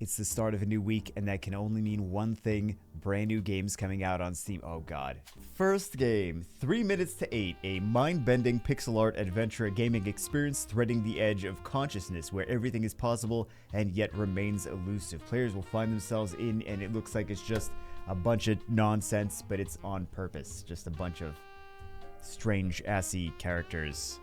It's the start of a new week, and that can only mean one thing: brand new games coming out on Steam. Oh god. First game, 3 minutes to 8, a mind-bending pixel art adventure gaming experience threading the edge of consciousness where everything is possible and yet remains elusive. Players will find themselves in, and it looks like it's just a bunch of nonsense, but it's on purpose. Just a bunch of strange-assy characters.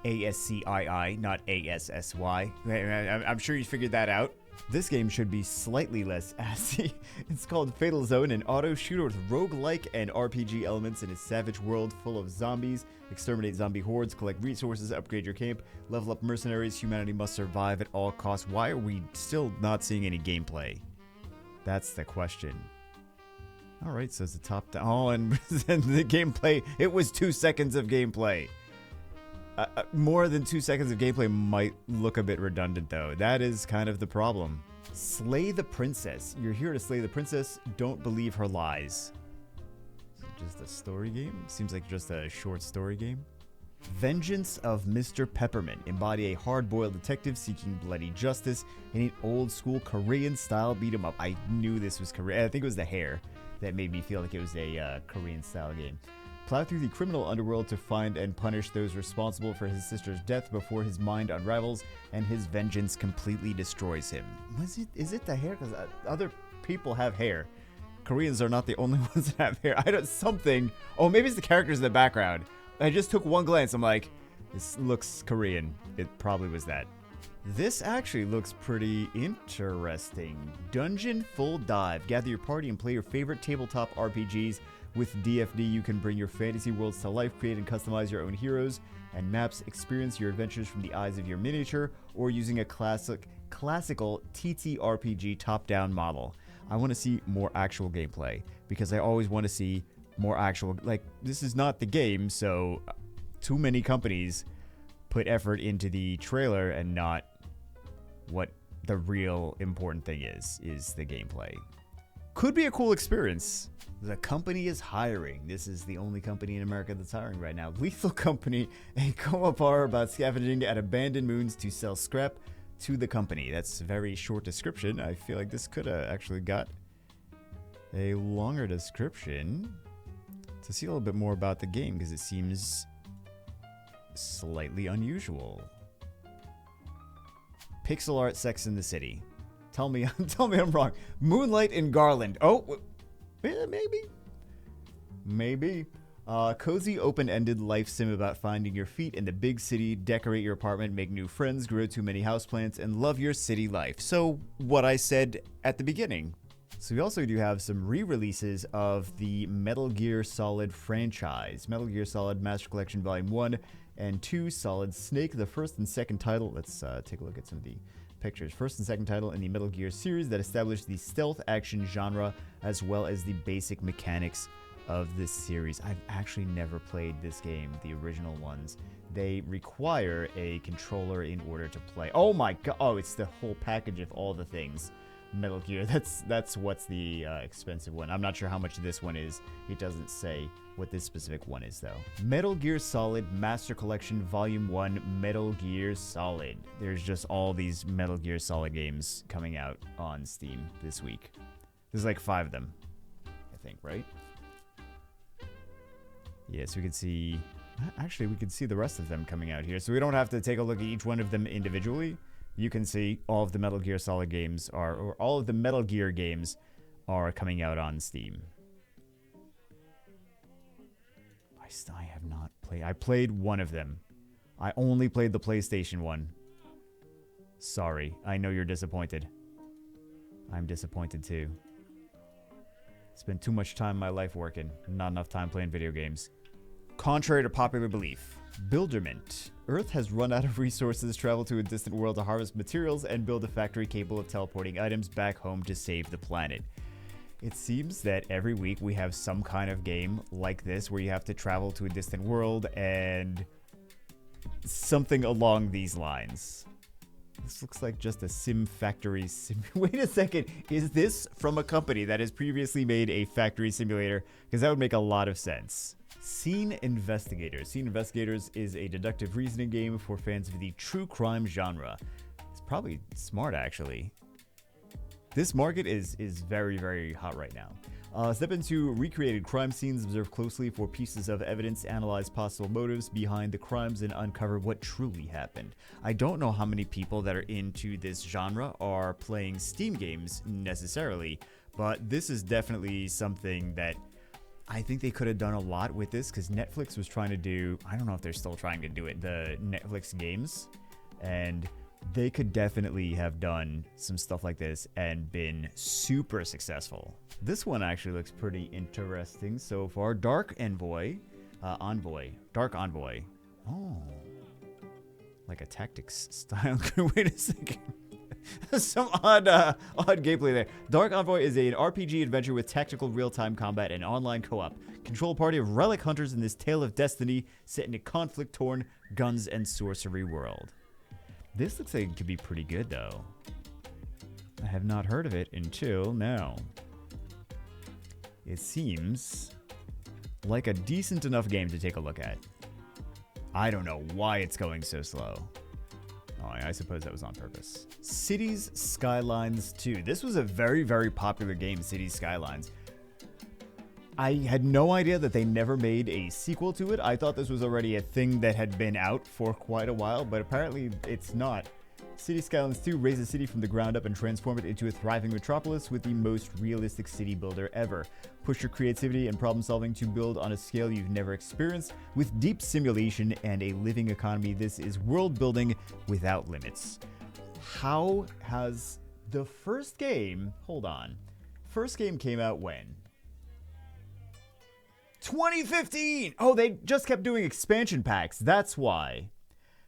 ASCII, not ASSY. I'm sure you figured that out. This game should be slightly less assy. It's called Fatal Zone, an auto shooter with roguelike and RPG elements in a savage world full of zombies. Exterminate zombie hordes, collect resources, upgrade your camp, level up mercenaries. Humanity must survive at all costs. Why are we still not seeing any gameplay? That's the question. Alright, so it's a top down. Oh, and the gameplay, it was 2 seconds of gameplay. More than 2 seconds of gameplay might look a bit redundant, though. That is kind of the problem. Slay the princess. You're here to slay the princess. Don't believe her lies. Is it just a story game? Seems like just a short story game. Vengeance of Mr. Peppermint. Embody a hard-boiled detective seeking bloody justice in an old-school Korean-style beat-em-up. I knew this was Korean. I think it was the hair that made me feel like it was a Korean-style game. Plow through the criminal underworld to find and punish those responsible for his sister's death before his mind unravels and his vengeance completely destroys him. Is it the hair? Because other people have hair. Koreans are not the only ones that have hair. Something. Oh, maybe it's the characters in the background. I just took one glance. I'm like, this looks Korean. It probably was that. This actually looks pretty interesting. Dungeon Full Dive. Gather your party and play your favorite tabletop RPGs. With DFD, you can bring your fantasy worlds to life, create and customize your own heroes and maps, experience your adventures from the eyes of your miniature, or using a classical TTRPG top-down model. I want to see more actual gameplay, because I always want to see more actual... Like, this is not the game, so too many companies put effort into the trailer and not what the real important thing is the gameplay. Could be a cool experience. The company is hiring. This is the only company in America that's hiring right now. Lethal Company, a co-op horror about scavenging at abandoned moons to sell scrap to the company. That's a very short description. I feel like this could have actually got a longer description to see a little bit more about the game, because it seems slightly unusual. Pixel art Sex in the City. Tell me I'm wrong. Moonlight and Garland. Oh, maybe. Cozy, open-ended life sim about finding your feet in the big city, decorate your apartment, make new friends, grow too many houseplants, and love your city life. So, what I said at the beginning. So we also do have some re-releases of the Metal Gear Solid franchise. Metal Gear Solid Master Collection Volume 1 and 2, Solid Snake, the first and second title. Let's take a look at some of the pictures. First and second title in the Metal Gear series that established the stealth action genre as well as the basic mechanics of this series. I've actually never played this game, the original ones. They require a controller in order to play. Oh my god! Oh, it's the whole package of all the things. Metal Gear. That's what's the expensive one. I'm not sure how much this one is. It doesn't say what this specific one is, though. Metal Gear Solid Master Collection Volume 1 Metal Gear Solid. There's just all these Metal Gear Solid games coming out on Steam this week. There's like 5 of them, I think, right? Yeah, so we can see... Actually, we can see the rest of them coming out here. So we don't have to take a look at each one of them individually. You can see all of the Metal Gear Solid games are... Or all of the Metal Gear games are coming out on Steam. I have not played... I played one of them. I only played the PlayStation one. Sorry. I know you're disappointed. I'm disappointed too. Spent too much time in my life working. Not enough time playing video games. Contrary to popular belief, Builderman Earth has run out of resources, travel to a distant world to harvest materials, and build a factory capable of teleporting items back home to save the planet. It seems that every week we have some kind of game like this where you have to travel to a distant world and something along these lines. This looks like just a sim factory sim. Wait a second. Is this from a company that has previously made a factory simulator? Because that would make a lot of sense. Scene Investigators. Scene Investigators is a deductive reasoning game for fans of the true crime genre. It's probably smart, actually. This market is very, very hot right now. Step into recreated crime scenes, observe closely for pieces of evidence, analyze possible motives behind the crimes, and uncover what truly happened. I don't know how many people that are into this genre are playing Steam games necessarily, but this is definitely something that I think they could have done a lot with this, because Netflix was trying to do, I don't know if they're still trying to do it, the Netflix games, and they could definitely have done some stuff like this and been super successful. This one actually looks pretty interesting so far. Dark Envoy. Dark Envoy. Oh. Like a tactics style. Wait a second. Some odd gameplay there. Dark Envoy is an RPG adventure with tactical real-time combat and online co-op. Control a party of relic hunters in this tale of destiny set in a conflict-torn guns and sorcery world. This looks like it could be pretty good, though. I have not heard of it until now. It seems like a decent enough game to take a look at. I don't know why it's going so slow. Oh, I suppose that was on purpose. Cities Skylines 2. This was a very, very popular game, Cities Skylines. I had no idea that they never made a sequel to it. I thought this was already a thing that had been out for quite a while, but apparently it's not. Cities Skylines 2 raise a city from the ground up and transform it into a thriving metropolis with the most realistic city builder ever. Push your creativity and problem solving to build on a scale you've never experienced. With deep simulation and a living economy, this is world building without limits. How has the first game... Hold on. First game came out when? 2015! Oh, they just kept doing expansion packs. That's why.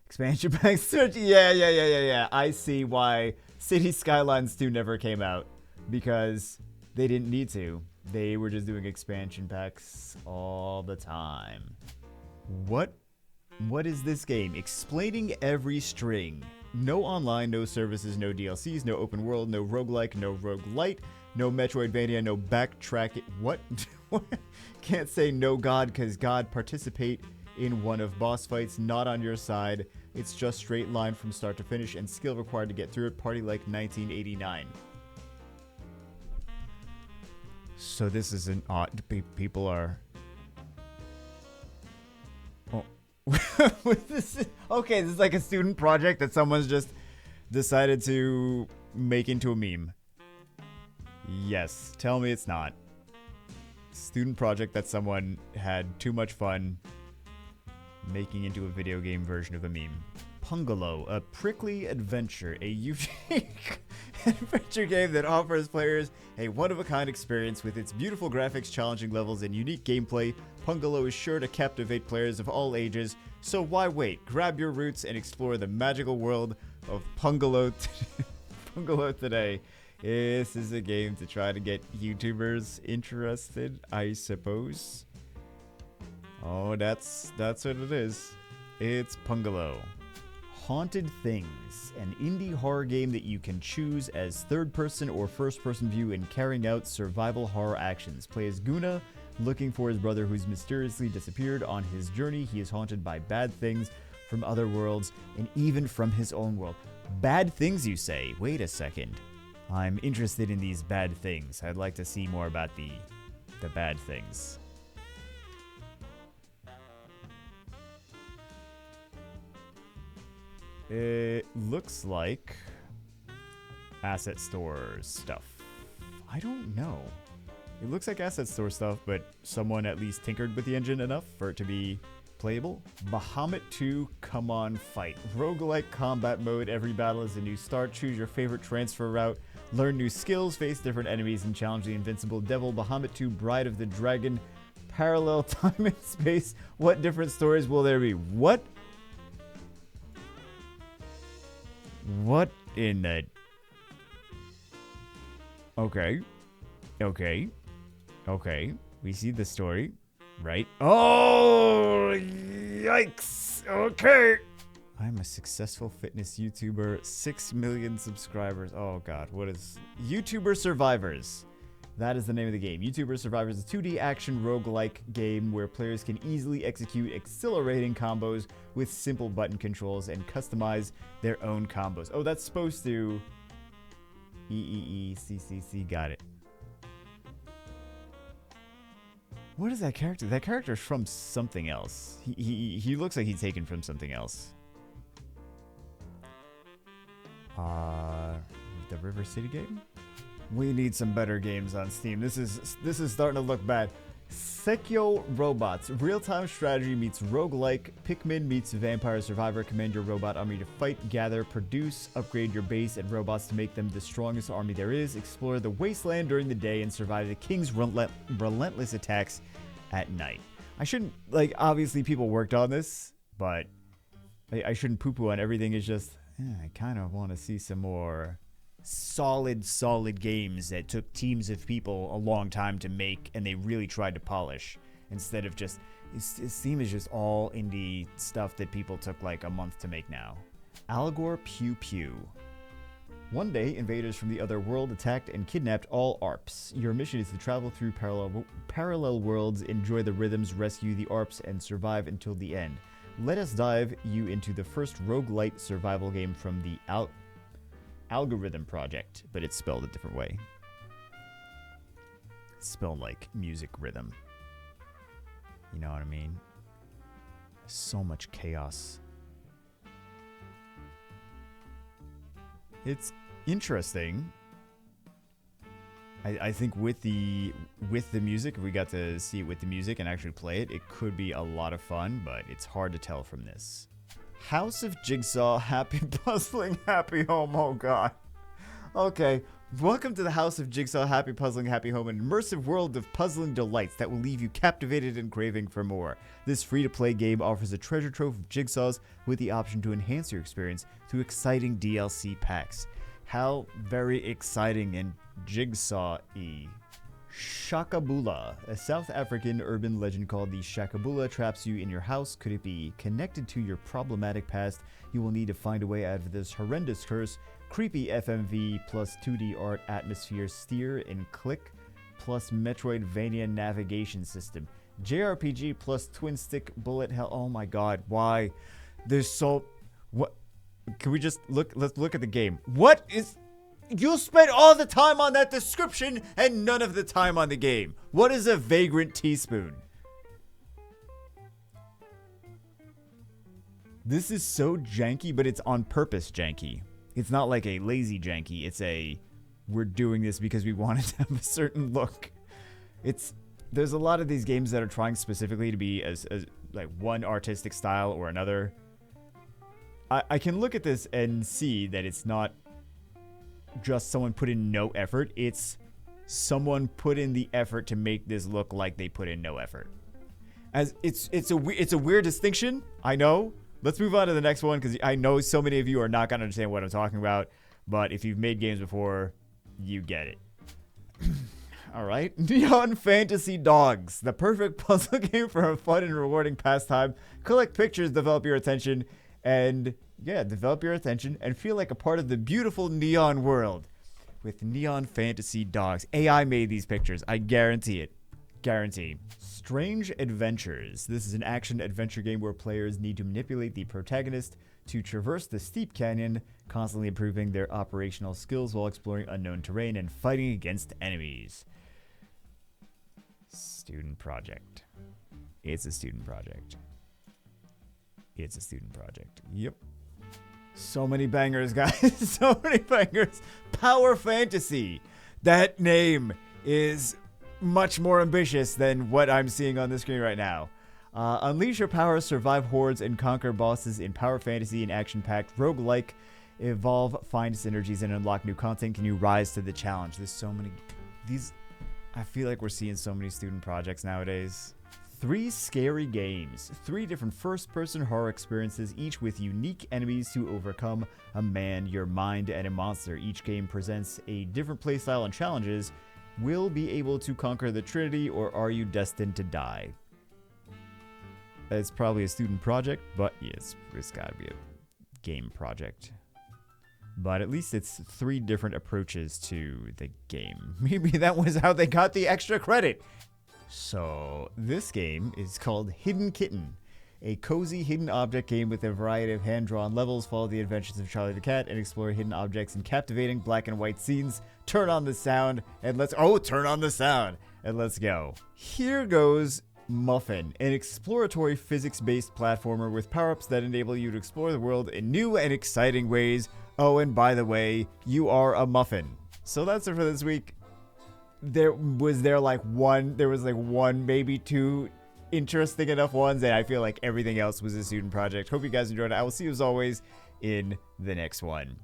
Expansion packs. Yeah. I see why Cities Skylines 2 never came out. Because they didn't need to. They were just doing expansion packs all the time. What is this game? Explaining every string. No online, no services, no DLCs, no open world, no roguelike, no roguelite, no Metroidvania, no backtrack. What? Can't say no God, because God participate in one of boss fights, not on your side. It's just straight line from start to finish and skill required to get through it. Party like 1989. So this is an odd... People are... Oh. Okay, this is like a student project that someone's just decided to make into a meme. Yes, tell me it's not. Student project that someone had too much fun making into a video game version of a meme. Pungolo, a prickly adventure, a unique adventure game that offers players a one-of-a-kind experience with its beautiful graphics, challenging levels, and unique gameplay. Pongalo is sure to captivate players of all ages, so why wait? Grab your roots and explore the magical world of Pungalo today. This is a game to try to get YouTubers interested, I suppose. Oh, that's what it is. It's Pungalo. Haunted Things, an indie horror game that you can choose as third-person or first-person view in carrying out survival horror actions. Play as Guna, looking for his brother who's mysteriously disappeared. On his journey, he is haunted by bad things from other worlds and even from his own world. Bad things, you say? Wait a second. I'm interested in these bad things. I'd like to see more about the bad things. It looks like asset store stuff. I don't know. It looks like asset store stuff, but someone at least tinkered with the engine enough for it to be playable. Mahamed II, come on, fight. Roguelike combat mode. Every battle is a new start. Choose your favorite transfer route. Learn new skills, face different enemies, and challenge the invincible devil. Mahamed II, Bride of the Dragon. Parallel time and space. What different stories will there be? What in the... Okay. We see the story, right? Oh, yikes. Okay. I'm a successful fitness YouTuber. 6 million subscribers. Oh, God. What is... YouTuber Survivors. That is the name of the game. YouTuber Survivors is a 2D action roguelike game where players can easily execute exhilarating combos with simple button controls and customize their own combos. Oh, that's supposed to... E-E-E-C-C-C. Got it. What is that character? That character's from something else. He looks like he's taken from something else. The River City game? We need some better games on Steam. This is starting to look bad. Saikyo Robots. Real-time strategy meets roguelike. Pikmin meets Vampire Survivor. Command your robot army to fight, gather, produce, upgrade your base and robots to make them the strongest army there is. Explore the wasteland during the day and survive the king's relentless attacks at night. I shouldn't, like, obviously people worked on this, but I shouldn't poo-poo on everything. It's just, I kind of want to see some more solid games that took teams of people a long time to make and they really tried to polish, instead of just, Steam is just all indie stuff that people took like a month to make now. Algor Pew Pew. One day, invaders from the other world attacked and kidnapped all ARPs. Your mission is to travel through parallel worlds, enjoy the rhythms, rescue the ARPs, and survive until the end. Let us dive you into the first roguelite survival game from the Algorithm Project, but it's spelled a different way. It's spelled like music rhythm. You know what I mean? So much chaos. It's interesting. I think with the music, if we got to see it with the music and actually play it, it could be a lot of fun, but it's hard to tell from this. House of Jigsaw, Happy Puzzling, Happy Home. Oh god. Okay. Welcome to the House of Jigsaw, Happy Puzzling, Happy Home, an immersive world of puzzling delights that will leave you captivated and craving for more. This free-to-play game offers a treasure trove of jigsaws with the option to enhance your experience through exciting DLC packs. How very exciting and jigsaw-y. Shakabula, a South African urban legend called the Shakabula, traps you in your house. Could it be connected to your problematic past? You will need to find a way out of this horrendous curse. Creepy FMV plus 2D art atmosphere, steer and click plus Metroidvania navigation system. JRPG plus twin stick bullet hell. Oh my god, why? There's so... What? Can we just look? Let's look at the game. What is... You spent all the time on that description and none of the time on the game. What is a Vagrant teaspoon? This is so janky, but it's on purpose janky. It's not like a lazy janky. It's a, we're doing this because we wanted to have a certain look. There's a lot of these games that are trying specifically to be as like one artistic style or another. I can look at this and see that it's not just someone put in no effort. It's someone put in the effort to make this look like they put in no effort. As it's a weird distinction, I know. Let's move on to the next one, because I know so many of you are not going to understand what I'm talking about, but if you've made games before, you get it. All right. Neon Fantasy Dogs, the perfect puzzle game for a fun and rewarding pastime. Collect pictures, develop your attention, and feel like a part of the beautiful neon world with Neon Fantasy Dogs. AI made these pictures. I guarantee it. Guarantee. Strange Adventures. This is an action-adventure game where players need to manipulate the protagonist to traverse the steep canyon, constantly improving their operational skills while exploring unknown terrain and fighting against enemies. Student project. It's a student project. It's a student project. Yep. So many bangers, guys. So many bangers. Power Fantasy. That name is much more ambitious than what I'm seeing on the screen right now. Unleash your power, survive hordes, and conquer bosses in Power Fantasy and action-packed roguelike. Evolve, find synergies, and unlock new content. Can you rise to the challenge? There's so many... I feel like we're seeing so many student projects nowadays. 3 scary games. 3 different first-person horror experiences, each with unique enemies to overcome: a man, your mind, and a monster. Each game presents a different playstyle and challenges. Will be able to conquer the Trinity, or are you destined to die? It's probably a student project, but yes, it's gotta be a game project. But at least it's 3 different approaches to the game. Maybe that was how they got the extra credit. So, this game is called Hidden Kitten, a cozy hidden object game with a variety of hand-drawn levels. Follow the adventures of Charlie the Cat and explore hidden objects in captivating black and white scenes. Turn on the sound and let's go. Here goes Muffin, an exploratory physics-based platformer with power-ups that enable you to explore the world in new and exciting ways. Oh, and by the way, you are a muffin. So that's it for this week. There was like one, maybe two interesting enough ones, and I feel like everything else was a student project. Hope you guys enjoyed it. I will see you as always in the next one.